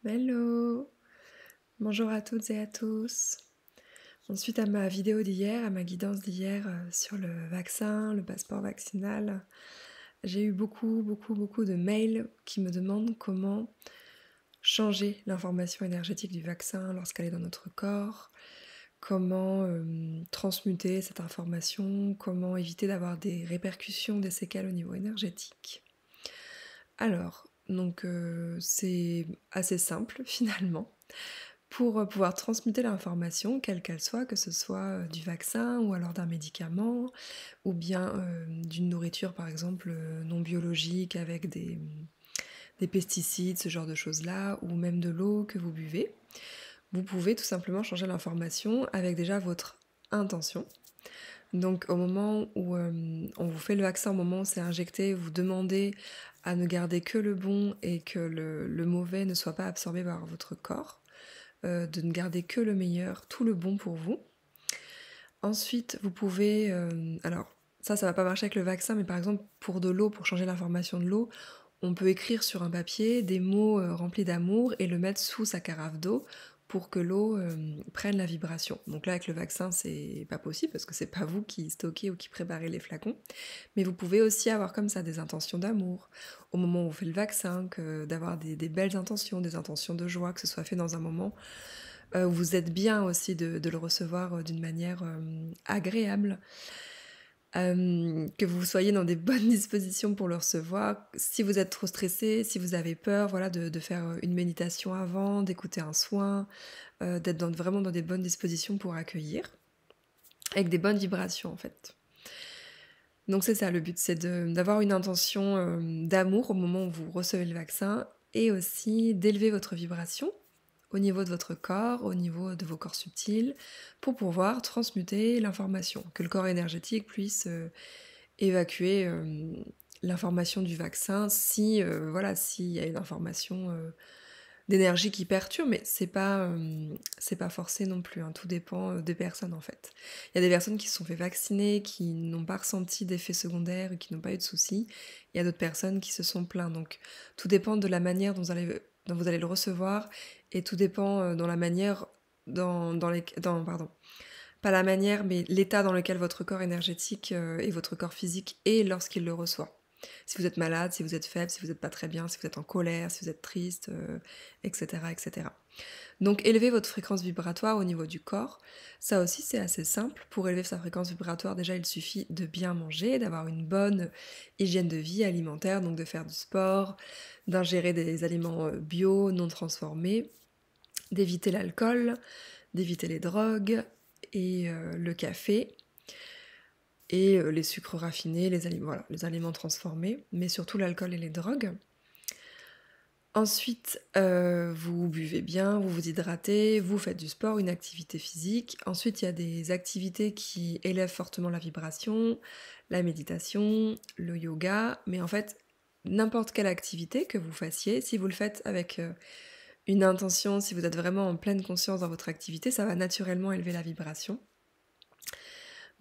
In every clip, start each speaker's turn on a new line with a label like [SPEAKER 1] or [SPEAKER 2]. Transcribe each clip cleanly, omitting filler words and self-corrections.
[SPEAKER 1] Hello! Bonjour à toutes et à tous. Bon, suite à ma vidéo d'hier, à ma guidance d'hier sur le vaccin, le passeport vaccinal, j'ai eu beaucoup de mails qui me demandent comment changer l'information énergétique du vaccin lorsqu'elle est dans notre corps, comment transmuter cette information, comment éviter d'avoir des répercussions, des séquelles au niveau énergétique. Alors, donc c'est assez simple finalement. Pour, pouvoir transmuter l'information, quelle qu'elle soit, que ce soit, du vaccin ou alors d'un médicament ou bien, d'une nourriture par exemple, non biologique avec des pesticides, ce genre de choses-là, ou même de l'eau que vous buvez. Vous pouvez tout simplement changer l'information avec déjà votre intention. Donc au moment où, on vous fait le vaccin, au moment où c'est injecté, vous demandez à ne garder que le bon et que le mauvais ne soit pas absorbé par votre corps, de ne garder que le meilleur, tout le bon pour vous. Ensuite, vous pouvez, alors ça va pas marcher avec le vaccin, mais par exemple pour de l'eau, pour changer l'information de l'eau, on peut écrire sur un papier des mots, remplis d'amour et le mettre sous sa carafe d'eau pour que l'eau, prenne la vibration. Donc là avec le vaccin, c'est pas possible parce que c'est pas vous qui stockez ou qui préparez les flacons, mais vous pouvez aussi avoir comme ça des intentions d'amour au moment où on fait le vaccin, que d'avoir des belles intentions, des intentions de joie, que ce soit fait dans un moment vous êtes bien aussi de le recevoir, d'une manière, agréable, que vous soyez dans des bonnes dispositions pour le recevoir. Si vous êtes trop stressé, si vous avez peur, voilà, de faire, une méditation avant, d'écouter un soin, d'être vraiment dans des bonnes dispositions pour accueillir, avec des bonnes vibrations, en fait. Donc c'est ça le but, c'est d'avoir une intention, d'amour au moment où vous recevez le vaccin et aussi d'élever votre vibration au niveau de votre corps, au niveau de vos corps subtils, pour pouvoir transmuter l'information, que le corps énergétique puisse évacuer l'information du vaccin si voilà, s'il y a une information d'énergie qui perturbe, mais c'est pas forcé non plus, hein, tout dépend des personnes en fait. Il y a des personnes qui se sont fait vacciner, qui n'ont pas ressenti d'effets secondaires, qui n'ont pas eu de soucis. Il y a d'autres personnes qui se sont plaintes. Donc tout dépend de la manière dont vous allez le recevoir et tout dépend dans la manière, pardon, pas la manière, mais l'état dans lequel votre corps énergétique et votre corps physique est lorsqu'il le reçoit. Si vous êtes malade, si vous êtes faible, si vous n'êtes pas très bien, si vous êtes en colère, si vous êtes triste, etc., etc. Donc élever votre fréquence vibratoire au niveau du corps, ça aussi c'est assez simple. Pour élever sa fréquence vibratoire, déjà il suffit de bien manger, d'avoir une bonne hygiène de vie alimentaire, donc de faire du sport, d'ingérer des aliments bio, non transformés, d'éviter l'alcool, d'éviter les drogues et le café et les sucres raffinés, voilà, les aliments transformés, mais surtout l'alcool et les drogues. Ensuite, vous buvez bien, vous vous hydratez, vous faites du sport, une activité physique. Ensuite, il y a des activités qui élèvent fortement la vibration, la méditation, le yoga, mais en fait, n'importe quelle activité que vous fassiez, si vous le faites avec, une intention, si vous êtes vraiment en pleine conscience dans votre activité, ça va naturellement élever la vibration.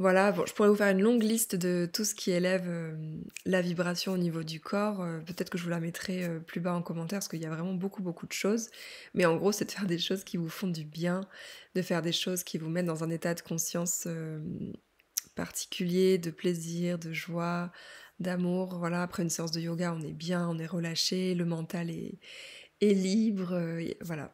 [SPEAKER 1] Voilà, bon, je pourrais vous faire une longue liste de tout ce qui élève, la vibration au niveau du corps, peut-être que je vous la mettrai, plus bas en commentaire parce qu'il y a vraiment beaucoup de choses. Mais en gros, c'est de faire des choses qui vous font du bien, de faire des choses qui vous mettent dans un état de conscience, particulier, de plaisir, de joie, d'amour. Voilà, après une séance de yoga, on est bien, on est relâché, le mental est libre, voilà.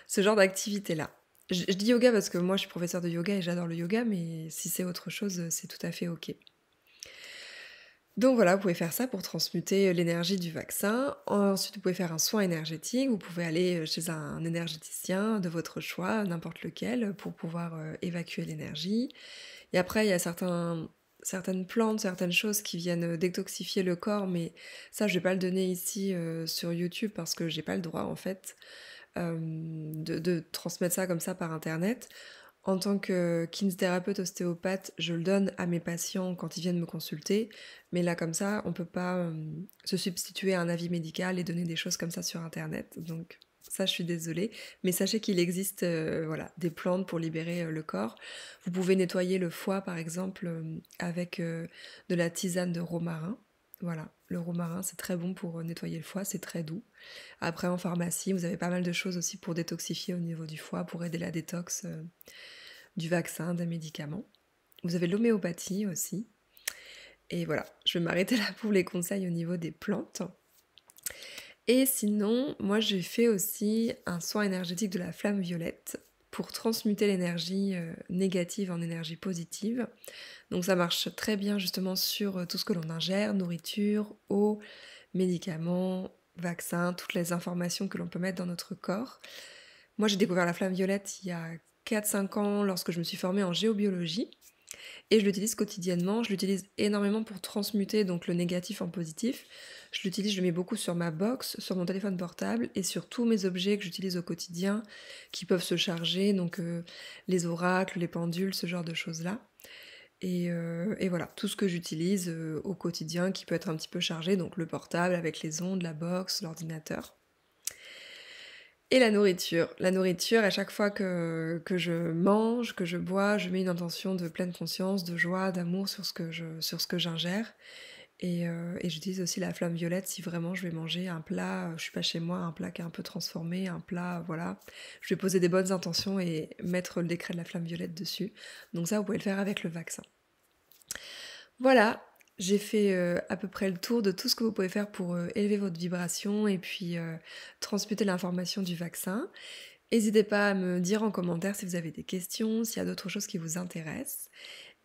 [SPEAKER 1] Ce genre d'activité-là. Je dis yoga parce que moi je suis professeure de yoga et j'adore le yoga, mais si c'est autre chose, c'est tout à fait OK. Donc voilà, vous pouvez faire ça pour transmuter l'énergie du vaccin. Ensuite, vous pouvez faire un soin énergétique. Vous pouvez aller chez un énergéticien de votre choix, n'importe lequel, pour pouvoir évacuer l'énergie. Et après, il y a certaines plantes, certaines choses qui viennent détoxifier le corps, mais ça, je vais pas le donner ici sur YouTube parce que j'ai pas le droit en fait de transmettre ça comme ça par internet. En tant que kinésithérapeute ostéopathe, je le donne à mes patients quand ils viennent me consulter, mais là comme ça, on peut pas se substituer à un avis médical et donner des choses comme ça sur internet. Donc ça, je suis désolée, mais sachez qu'il existe voilà, des plantes pour libérer le corps. Vous pouvez nettoyer le foie par exemple avec de la tisane de romarin. Voilà, Le romarin, c'est très bon pour nettoyer le foie, c'est très doux. Après, en pharmacie, vous avez pas mal de choses aussi pour détoxifier au niveau du foie, pour aider la détox du vaccin, des médicaments. Vous avez l'homéopathie aussi. Et voilà, je vais m'arrêter là pour les conseils au niveau des plantes. Et sinon, moi j'ai fait aussi un soin énergétique de la flamme violette pour transmuter l'énergie négative en énergie positive. Donc ça marche très bien justement sur tout ce que l'on ingère, nourriture, eau, médicaments, vaccins, toutes les informations que l'on peut mettre dans notre corps. Moi j'ai découvert la flamme violette il y a 4-5 ans lorsque je me suis formée en géobiologie. Et je l'utilise quotidiennement, je l'utilise énormément pour transmuter donc le négatif en positif. Je l'utilise, je le mets beaucoup sur ma box, sur mon téléphone portable et sur tous mes objets que j'utilise au quotidien qui peuvent se charger, donc les oracles, les pendules, ce genre de choses-là. Et voilà, tout ce que j'utilise au quotidien qui peut être un petit peu chargé, donc le portable avec les ondes, la box, l'ordinateur. Et la nourriture. La nourriture, à chaque fois que je mange, que je bois, je mets une intention de pleine conscience, de joie, d'amour sur ce que j'ingère. Et j'utilise aussi la flamme violette si vraiment je vais manger un plat, je suis pas chez moi, un plat qui est un peu transformé, un plat, voilà. Je vais poser des bonnes intentions et mettre le décret de la flamme violette dessus. Donc ça, vous pouvez le faire avec le vaccin. Voilà, j'ai fait à peu près le tour de tout ce que vous pouvez faire pour élever votre vibration et puis transmuter l'information du vaccin. N'hésitez pas à me dire en commentaire si vous avez des questions, s'il y a d'autres choses qui vous intéressent.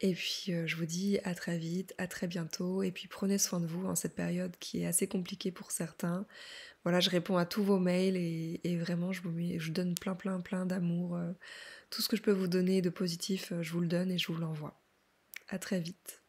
[SPEAKER 1] Et puis je vous dis à très vite, à très bientôt. Et puis prenez soin de vous en cette période qui est assez compliquée pour certains. Voilà, je réponds à tous vos mails et vraiment je vous donne plein d'amour. Tout ce que je peux vous donner de positif, je vous le donne et je vous l'envoie. À très vite.